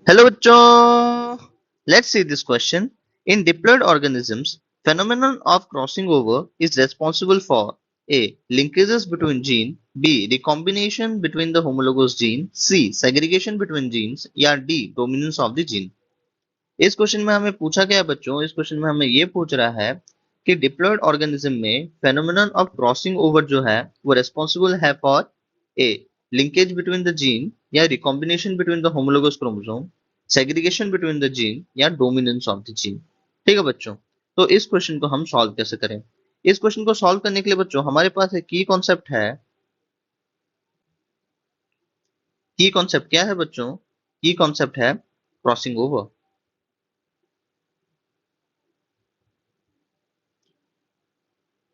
Hello बच्चों, let's see this question. In diploid organisms, phenomenon of crossing over is responsible for A. Linkages between gene, B. Recombination between the homologous gene, C. Segregation between genes या D. Dominance of the gene. इस question में हमें पूछा गया है बच्चों, इस question में हमें ये पूछ रहा है कि डिप्लॉयड ऑर्गेनिज्म में फेनोमेनन ऑफ क्रॉसिंग ओवर जो है वो रेस्पॉन्सिबल है for a linkage between the gene या recombination between the homologous chromosome, segregation between the gene या डोमिनेंस ऑफ द जीन। ठीक है बच्चों, तो इस क्वेश्चन को हम सॉल्व कैसे करें? इस क्वेश्चन को सॉल्व करने के लिए बच्चों हमारे पास एक की कॉन्सेप्ट है। की कॉन्सेप्ट क्या है बच्चों? की कॉन्सेप्ट है क्रॉसिंग ओवर।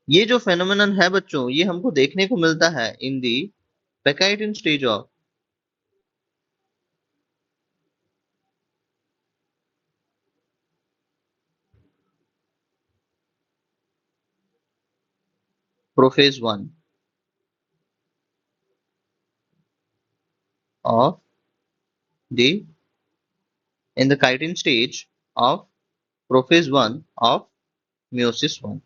ये जो फेनोमेनन है बच्चों, ये हमको देखने को मिलता है in the pachytene stage of prophase one of the in the chitin stage of prophase one of meiosis one.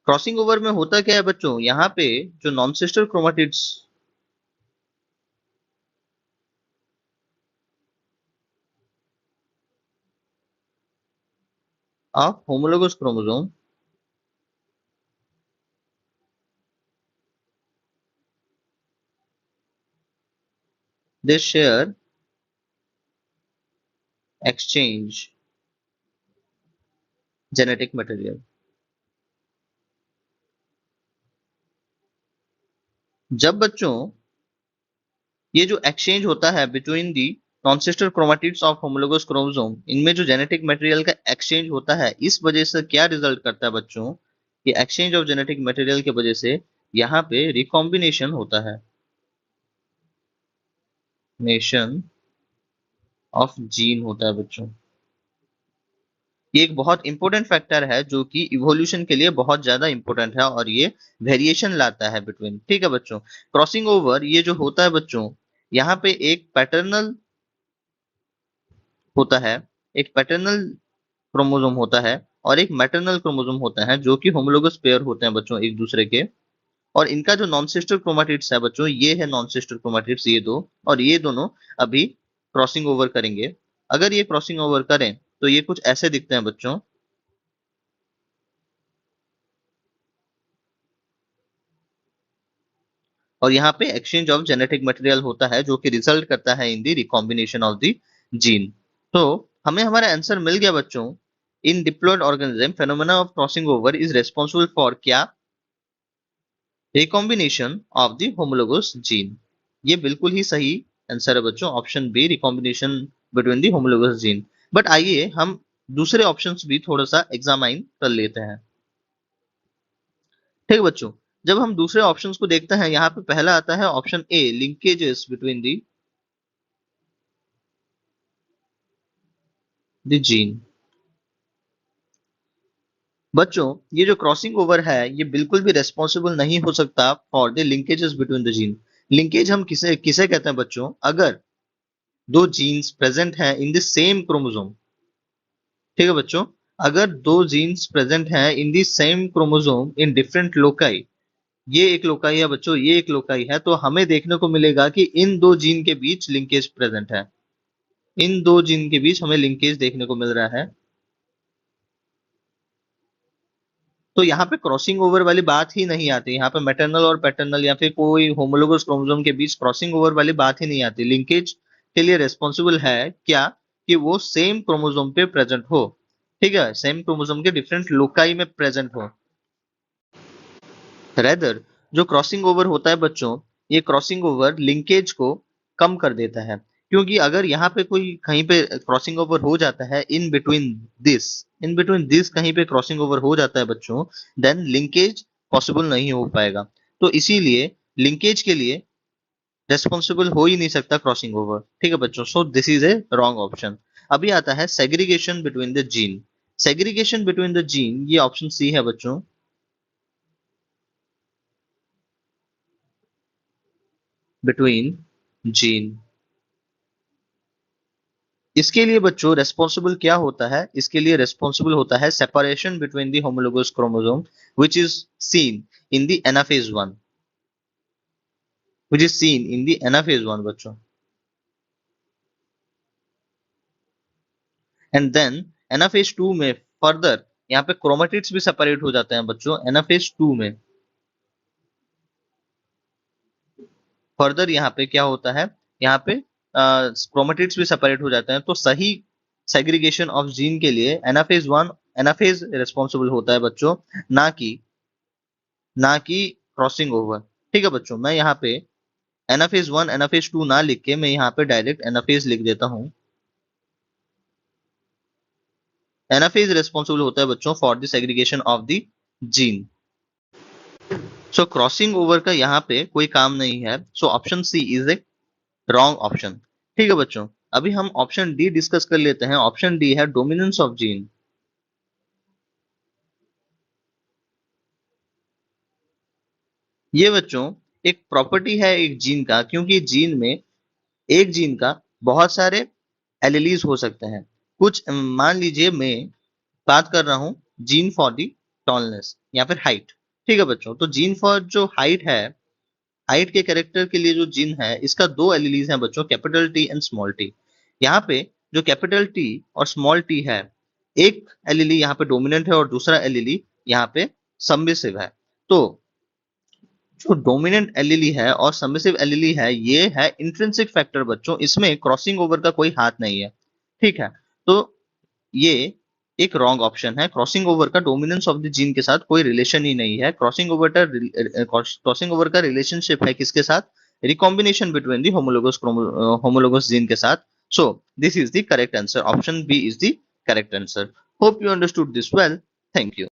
Crossing over में होता क्या है बच्चों, यहाँ पे जो non sister chromatids of homologous chromosome they share exchange genetic material. जब बच्चों ये जो एक्सचेंज होता है between the non sister chromatids of homologous chromosome, इनमें जो जेनेटिक मटेरियल का एक्सचेंज होता है, इस वजह से क्या रिजल्ट करता है बच्चों? ये एक्सचेंज ऑफ जेनेटिक मटेरियल की वजह से यहाँ पे रिकॉम्बिनेशन होता है, नेशन ऑफ जीन होता है बच्चों। ये एक बहुत इंपॉर्टेंट फैक्टर है जो कि इवोल्यूशन के लिए बहुत ज्यादा इंपॉर्टेंट है और ये वेरिएशन लाता है बिटवीन। ठीक है बच्चों, क्रॉसिंग ओवर ये जो होता है बच्चों, यहाँ पे एक पैटर्नल होता है, एक पैटर्नल क्रोमोसोम होता है और एक मैटरनल क्रोमोसोम होता है जो कि होमोलोगस पेयर होते हैं बच्चों एक दूसरे के। और इनका जो नॉन सिस्टर क्रोमाटिड्स है बच्चों, ये है नॉन सिस्टर क्रोमाटिड्स ये दो, और ये दोनों अभी क्रॉसिंग ओवर करेंगे। अगर ये क्रॉसिंग ओवर करें तो ये कुछ ऐसे दिखते हैं बच्चों। और यहाँ पे एक्सचेंज ऑफ जेनेटिक मटेरियल होता है जो कि रिजल्ट करता है in the recombination of the gene. तो हमें हमारा आंसर मिल गया बच्चों। In diploid organism phenomena of crossing over is responsible for क्या? Recombination of the homologous gene. ये बिल्कुल ही सही आंसर है बच्चों, option B, recombination between the homologous gene. But आइए हम दूसरे ऑप्शंस भी थोड़ा सा एग्जामाइन कर लेते हैं। ठीक है बच्चों, जब हम दूसरे ऑप्शंस को देखते हैं, यहाँ पे पहला आता है option A, linkages between the gene. बच्चों ये जो क्रॉसिंग ओवर है ये बिल्कुल भी रेस्पॉन्सिबल नहीं हो सकता for the linkages between the gene. Linkage हम किसे किसे कहते हैं बच्चों? अगर दो जीन्स प्रेजेंट हैं इन द सेम क्रोमोसोम। ठीक है बच्चों, अगर दो जीन्स प्रेजेंट हैं in the same chromosome in different loci, ये एक लोकाई है बच्चों, ये एक लोकाई है, तो हमें देखने को मिलेगा कि इन दो जीन के बीच लिंकेज प्रेजेंट है। इन दो जीन के बीच हमें लिंकेज देखने को मिल रहा है। तो यहाँ पे क्रॉसिंग ओवर वाली बात ही नहीं आती, यहाँ पे मैटरनल और पैटर्नल या फिर कोई होमोलोगस क्रोमोसोम के बीच क्रॉसिंग ओवर वाली बात ही नहीं आती। लिंकेज के लिए रेस्पॉन्सिबल है क्या? कि वो सेम क्रोमोसोम पे प्रेजेंट हो। ठीक है, सेम क्रोमोसोम के डिफरेंट लोकाई में प्रेजेंट हो। रेदर जो क्रॉसिंग ओवर होता है बच्चों, ये क्रॉसिंग ओवर लिंकेज को कम कर देता है। क्योंकि अगर यहाँ पे कोई कहीं पे क्रॉसिंग ओवर हो जाता है दिस इन बिटवीन दिस कहीं पे क्रॉसिंग ओवर हो जाता है बच्चों, देन लिंकेज पॉसिबल नहीं हो पाएगा। तो इसीलिए लिंकेज के लिए रेस्पॉन्सिबल हो ही नहीं सकता क्रॉसिंग ओवर। ठीक है बच्चों, सो this is a wrong option. अभी आता है segregation between the gene. Segregation between the gene, ये ऑप्शन सी है बच्चों, बिटवीन जीन। इसके लिए बच्चों रेस्पॉन्सिबल क्या होता है? इसके लिए रेस्पॉन्सिबल होता है separation between the homologous chromosome which is seen in the anaphase 1, which is seen in the anaphase 1 बच्चों। एंड देन एनाफेज 2 में फर्दर यहाँ पे क्रोमेटिड्स भी सेपरेट हो जाते हैं बच्चों एनाफेज 2 में। फर्दर यहाँ पे क्या होता है, यहाँ पे क्रोमेटिड्स भी सेपरेट हो जाते हैं। तो सही सेग्रीगेशन ऑफ जीन के लिए एनाफेज 1 एनाफेज रिस्पॉन्सिबल होता है बच्चों, ना कि क्रॉसिंग ओवर। ठीक है बच्चों, मैं यहाँ पे एनाफेज 1 एनाफेज 2 ना लिख के मैं यहाँ पे डायरेक्ट एनाफेज लिख देता हूँ। एनाफेज रिस्पॉन्सिबल होता है बच्चों for the segregation of the gene. So crossing over का यहाँ पे कोई काम नहीं है। So option C is a wrong option. ठीक है बच्चों, अभी हम ऑप्शन डी डिस्कस कर लेते हैं। ऑप्शन डी है डोमिनेंस ऑफ जीन। ये बच्चों एक प्रॉपर्टी है एक जीन का, क्योंकि जीन में एक जीन का बहुत सारे एलिलीज हो सकते हैं। कुछ मान लीजिए मैं बात कर रहा हूं जीन फॉर दी टॉलनेस या फिर हाइट। ठीक है बच्चों, तो जीन फॉर जो हाइट है, हाइट के कैरेक्टर के लिए जो जीन है, इसका दो एलिलीज हैं बच्चों, capital T and small T. यहाँ पे जो कैपिटल टी और स्मॉल टी है, एक एलिली यहाँ पे डोमिनेंट है और दूसरा एलिली यहाँ पे सबमिसिव है। तो जो डोमिनेंट एलिली है और सबमिसिव एलिली है, ये है इंट्रिंसिक फैक्टर बच्चों, इसमें क्रॉसिंग ओवर का कोई हाथ नहीं है। ठीक है, तो ये एक रॉन्ग ऑप्शन है। क्रॉसिंग ओवर का डोमिनेंस ऑफ द जीन के साथ कोई रिलेशन ही नहीं है। क्रॉसिंग ओवर का रिलेशनशिप है किसके साथ? Recombination between the homologous gene के साथ। So this is the correct answer. Option B is the correct answer. Hope you understood this well. Thank you.